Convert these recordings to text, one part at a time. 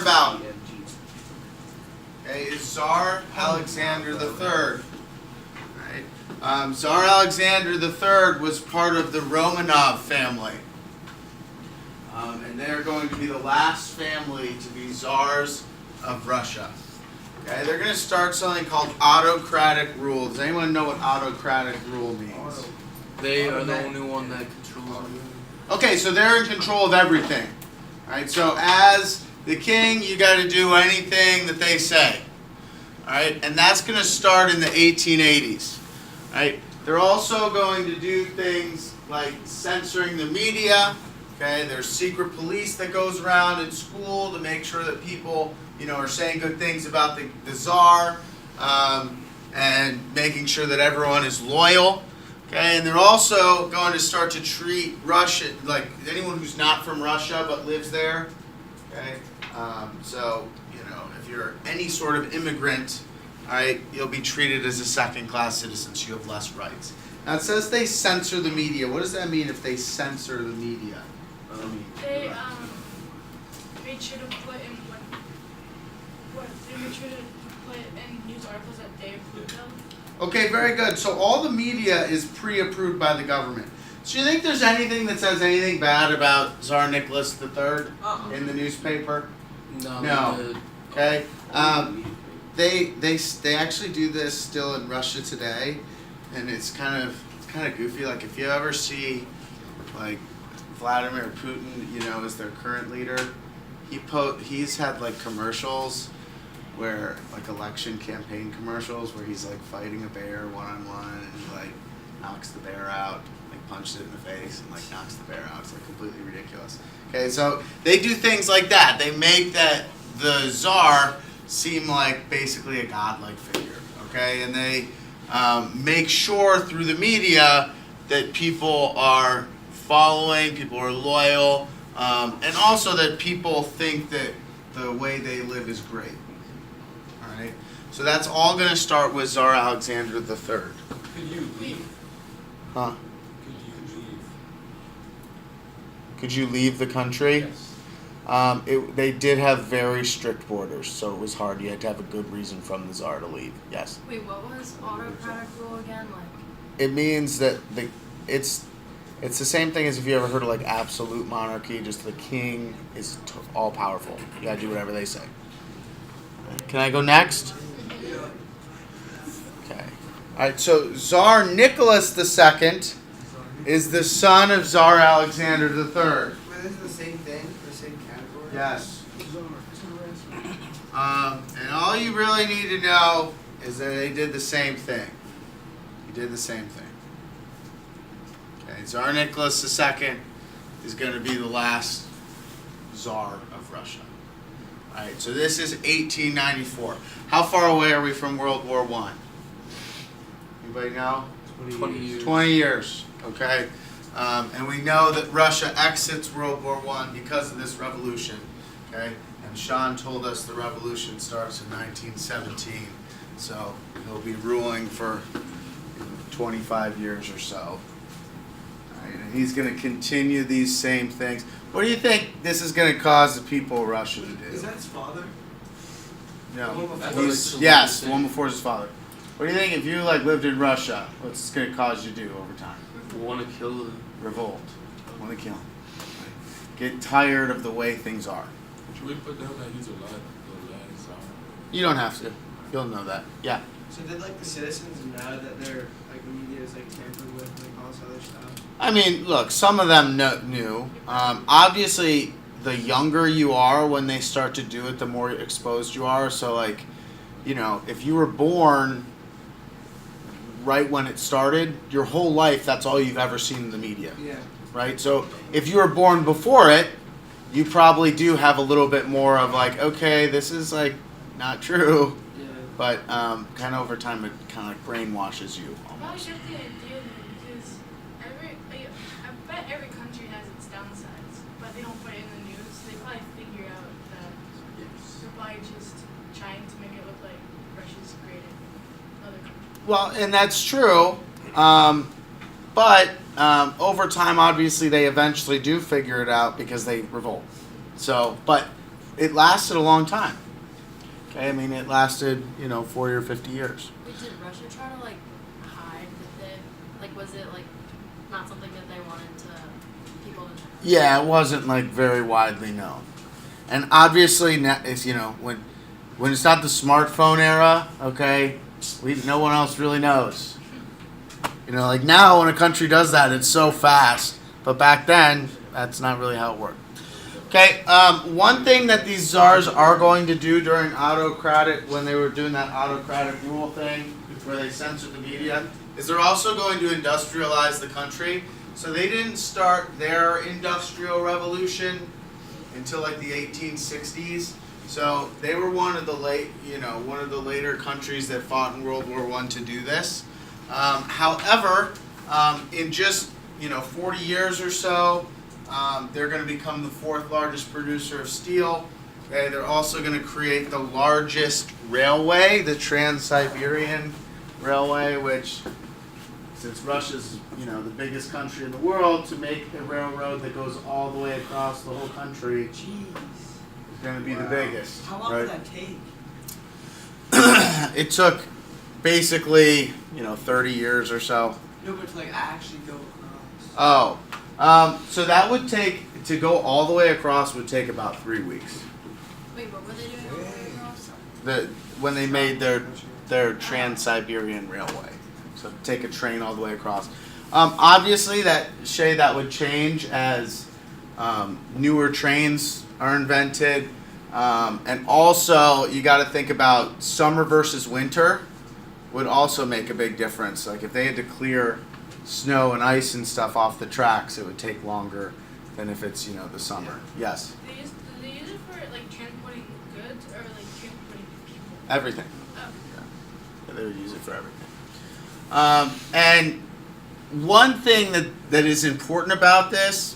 about? Okay, is Tsar Alexander III. Right? Tsar Alexander III was part of the Romanov family. And they're going to be the last family to be czars of Russia. Okay, they're going to start something called autocratic rule. Does anyone know what autocratic rule means? They are the only one that controls them. Okay, so they're in control of everything. Right? So as the king, you got to do anything that they say. All right, and that's going to start in the 1880s. Right? They're also going to do things like censoring the media. Okay, there's secret police that goes around in school to make sure that people, are saying good things about the czar, and making sure that everyone is loyal. Okay, and they're also going to start to treat Russia like anyone who's not from Russia but lives there. Okay, so if you're any sort of immigrant, all right, you'll be treated as a second-class citizen, so you have less rights. Now it says they censor the media. What does that mean if they censor the media? They made sure to put in news articles that they approved of. Okay, very good. So all the media is pre-approved by the government. So you think there's anything that says anything bad about Tsar Nicholas III in the newspaper? No. Okay. They actually do this still in Russia today, and it's kind of goofy. Like if you ever see like Vladimir Putin, as their current leader, he's had like commercials where like election campaign commercials where he's like fighting a bear one-on-one and he like knocks the bear out, like punches it in the face and like knocks the bear out. It's like completely ridiculous. Okay, so they do things like that. They make that the czar seem like basically a godlike figure. Okay, and they make sure through the media that people are following, people are loyal, and also that people think that the way they live is great. All right, so that's all going to start with Tsar Alexander III. Could you leave? Huh? Could you leave? Could you leave the country? Yes. They did have very strict borders, so it was hard. You had to have a good reason from the czar to leave. Yes. Wait, what was autocratic rule again? It means that it's the same thing as if you ever heard of like absolute monarchy. Just the king is all powerful. You gotta do whatever they say. Can I go next? Okay. All right. So Tsar Nicholas II is the son of Tsar Alexander III. But this is the same thing, the same category? Yes. And all you really need to know is that they did the same thing. He did the same thing. Okay, Tsar Nicholas II is going to be the last Tsar of Russia. All right, so this is 1894. How far away are we from World War I? Anybody know? 20 years. 20 years, okay? And we know that Russia exits World War I because of this revolution, okay? And Sean told us the revolution starts in 1917, so he'll be ruling for 25 years or so. All right, and he's going to continue these same things. What do you think this is going to cause the people of Russia to do? Is that his father? No. The one before? Yes, the one before his father. What do you think if you lived in Russia? What's this going to cause you to do over time? Want to kill them. Revolt. Want to kill. Get tired of the way things are. Should we put down that he's alive? The last Tsar? You don't have to. You'll know that. Yeah. So did the citizens know that their the media is tampered with and all this other stuff? I mean, look, some of them knew. Obviously, the younger you are when they start to do it, the more exposed you are. So, if you were born right when it started, your whole life, that's all you've ever seen in the media. Yeah. Right? So, if you were born before it, you probably do have a little bit more of okay, this is not true. Yeah. But kind of over time, it kind of brainwashes you. Why should the idea because I bet every country has its downsides, but they don't put it in the news. They probably figure out that they're probably just trying to make it look like Russia's created other countries. Well, and that's true. But over time, obviously, they eventually do figure it out because they revolt. So, but it lasted a long time. Okay, I mean, it lasted, 40 or 50 years. Wait, did Russia try to like hide that they like was it like not something that they wanted to people to know? Yeah, it wasn't like very widely known, and obviously, it's when it's not the smartphone era, okay, no one else really knows. Like now when a country does that, it's so fast, but back then, that's not really how it worked. Okay, one thing that these czars are going to do during autocratic, when they were doing that autocratic rule thing, where they censored the media, is they're also going to industrialize the country. So they didn't start their industrial revolution until like the 1860s. So they were one of the later countries that fought in World War I to do this. However, in just 40 years or so, they're going to become the fourth largest producer of steel. Okay, they're also going to create the largest railway, the Trans-Siberian Railway, which, since Russia's the biggest country in the world, to make a railroad that goes all the way across the whole country Jeez. is going to be the biggest. How long right? would that take? It took basically 30 years or so. No, but to like actually go across. So that would take, to go all the way across would take about 3 weeks. Wait, what were they doing all the way across? When they made their Trans-Siberian Railway. So take a train all the way across. Obviously, that would change as newer trains are invented. And also, you got to think about summer versus winter would also make a big difference. Like if they had to clear snow and ice and stuff off the tracks, it would take longer than if it's the summer. Yes. Do they use it for like transporting goods or like transporting people? Everything. Oh. Yeah, they would use it for everything. And one thing that is important about this,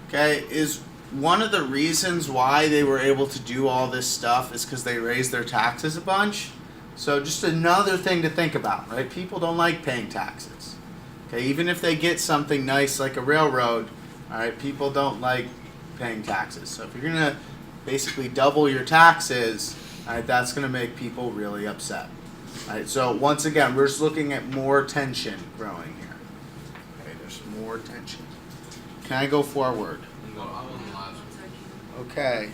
okay, is one of the reasons why they were able to do all this stuff is because they raised their taxes a bunch. So just another thing to think about, right? People don't like paying taxes. Okay, even if they get something nice like a railroad, all right, people don't like paying taxes. So if you're going to basically double your taxes, all right, that's going to make people really upset. All right, so once again, we're just looking at more tension growing here. Okay, there's more tension. Can I go forward? No, I wasn't last. Okay.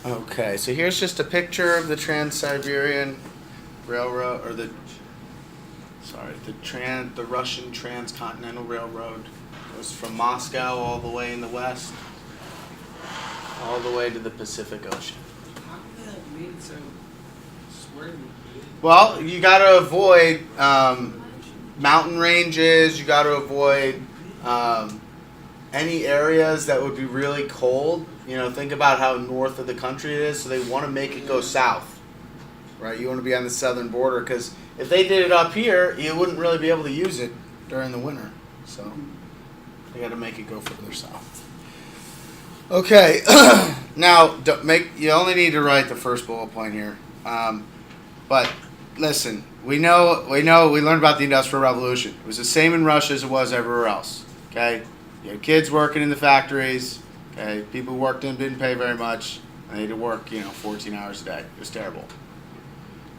Okay, so here's just a picture of the Trans-Siberian Railroad, or the Russian Transcontinental Railroad. It goes from Moscow all the way in the west, all the way to the Pacific Ocean. How come they like made it so swervy? Well, you got to avoid mountain ranges. You got to avoid any areas that would be really cold. Think about how north of the country it is, so they want to make it go south, right? You want to be on the southern border, because if they did it up here, you wouldn't really be able to use it during the winter. So they got to make it go further south. Okay, now you only need to write the first bullet point here. But listen, we learned about the Industrial Revolution. It was the same in Russia as it was everywhere else. Okay, you had kids working in the factories. Okay, people who worked in didn't pay very much. And they had to work 14 hours a day. It was terrible.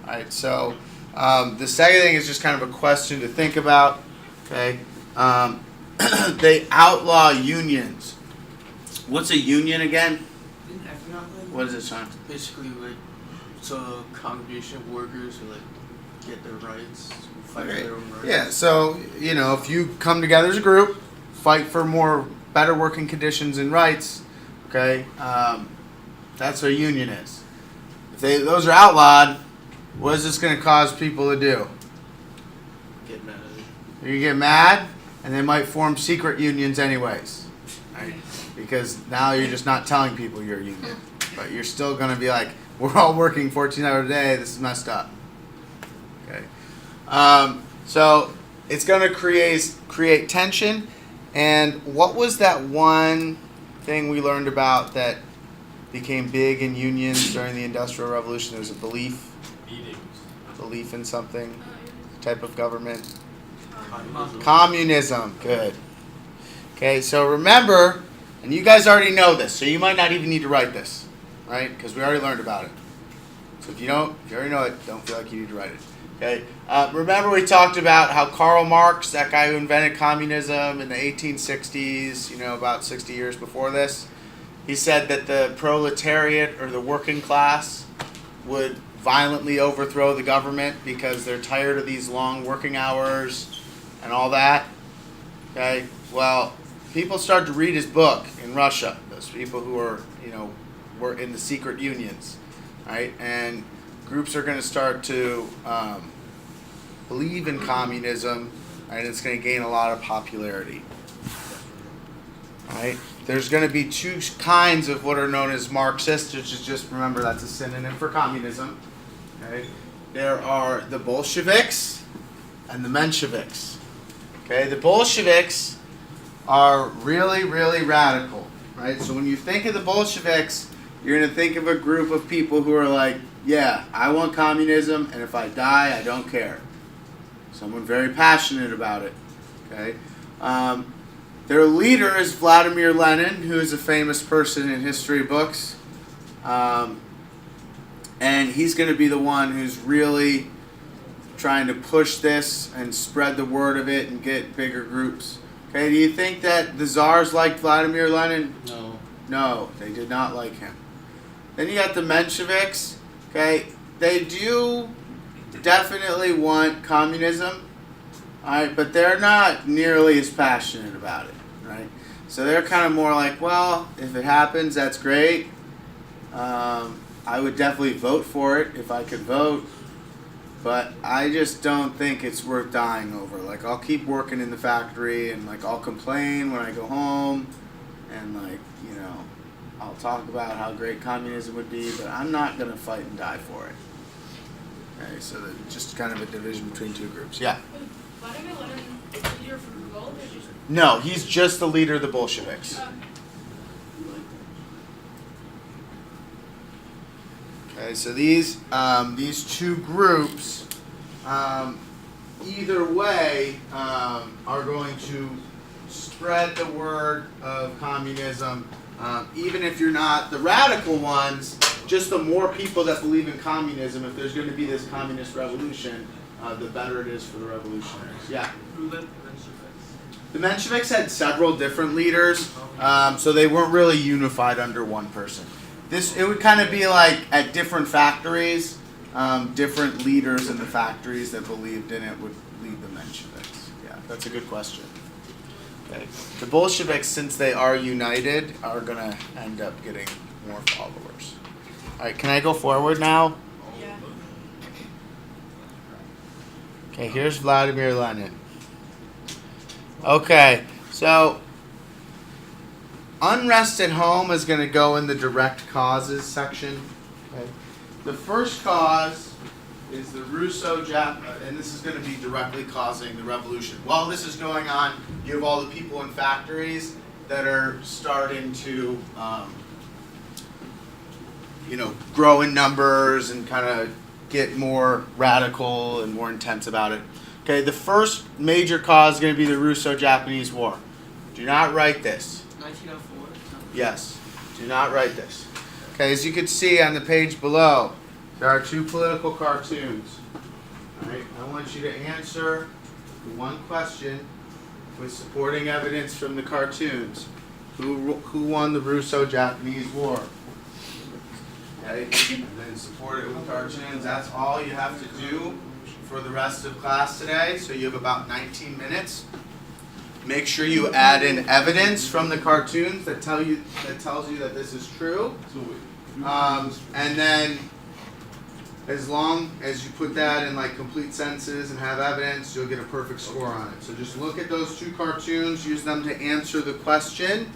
All right, so the second thing is just kind of a question to think about. Okay, they outlaw unions. What's a union again? Didn't Econaut like What is it, Sean? Basically, like, it's a congregation of workers who like get their rights, who fight for their own rights. Yeah, so if you come together as a group, fight for better working conditions and rights, okay, that's what a union is. If those are outlawed, what is this going to cause people to do? Get mad at it. You're going to get mad, and they might form secret unions anyways, right? Because now you're just not telling people you're a union, but you're still going to be like, we're all working 14 hours a day, this is messed up. Okay, so it's going to create tension. And what was that one thing we learned about that became big in unions during the Industrial Revolution? There's a belief in something, type of government. Communism. Good. Okay, so remember, and you guys already know this, so you might not even need to write this, right? Because we already learned about it. So if you already know it, don't feel like you need to write it. Okay. Remember we talked about how Karl Marx, that guy who invented communism in the 1860s, about 60 years before this, he said that the proletariat or the working class would violently overthrow the government because they're tired of these long working hours and all that. Okay. Well, people start to read his book in Russia. Those people who are, were in the secret unions, right? And groups are going to start to believe in communism, and it's going to gain a lot of popularity. Right? There's going to be two kinds of what are known as Marxists, which is just, remember, that's a synonym for communism. Okay? There are the Bolsheviks and the Mensheviks. Okay? The Bolsheviks are really, really radical. Right? So when you think of the Bolsheviks, you're going to think of a group of people who are like, yeah, I want communism, and if I die, I don't care. Someone very passionate about it. Okay, their leader is Vladimir Lenin, who is a famous person in history books, and he's going to be the one who's really trying to push this and spread the word of it and get bigger groups. Okay, do you think that the czars liked Vladimir Lenin? No. No, they did not like him. Then you got the Mensheviks. Okay, they do definitely want communism, all right, but they're not nearly as passionate about it, right? So they're kind of more like, well, if it happens, that's great. I would definitely vote for it if I could vote, but I just don't think it's worth dying over. Like, I'll keep working in the factory, and like I'll complain when I go home, and like, I'll talk about how great communism would be, but I'm not going to fight and die for it. Okay, so just kind of a division between two groups. Yeah? Vladimir Lenin is leader for revolt or just... No, he's just the leader of the Bolsheviks. Okay, so these two groups, either way, are going to spread the word of communism. Even if you're not the radical ones, just the more people that believe in communism, if there's going to be this communist revolution, the better it is for the revolutionaries. Yeah? Who led the Mensheviks? The Mensheviks had several different leaders, so they weren't really unified under one person. It would kind of be like at different factories, different leaders in the factories that believed in it would lead the Mensheviks. Yeah, that's a good question. Okay. The Bolsheviks, since they are united, are going to end up getting more followers. All right, can I go forward now? Yeah. Okay, here's Vladimir Lenin. Okay, so unrest at home is going to go in the direct causes section. Okay. The first cause is the Russo-Japanese, and this is going to be directly causing the revolution. While this is going on, you have all the people in factories that are starting to, grow in numbers and kind of get more radical and more intense about it. Okay, the first major cause is going to be the Russo-Japanese War. Do not write this. 1904. Yes, do not write this. Okay, as you can see on the page below, there are two political cartoons. All right, I want you to answer the one question with supporting evidence from the cartoons. Who won the Russo-Japanese War? Okay, and then support it with cartoons. That's all you have to do for the rest of class today. So you have about 19 minutes. Make sure you add in evidence from the cartoons that tells you that this is true. And then, as long as you put that in like complete sentences and have evidence, you'll get a perfect score on it. So just look at those two cartoons, use them to answer the question.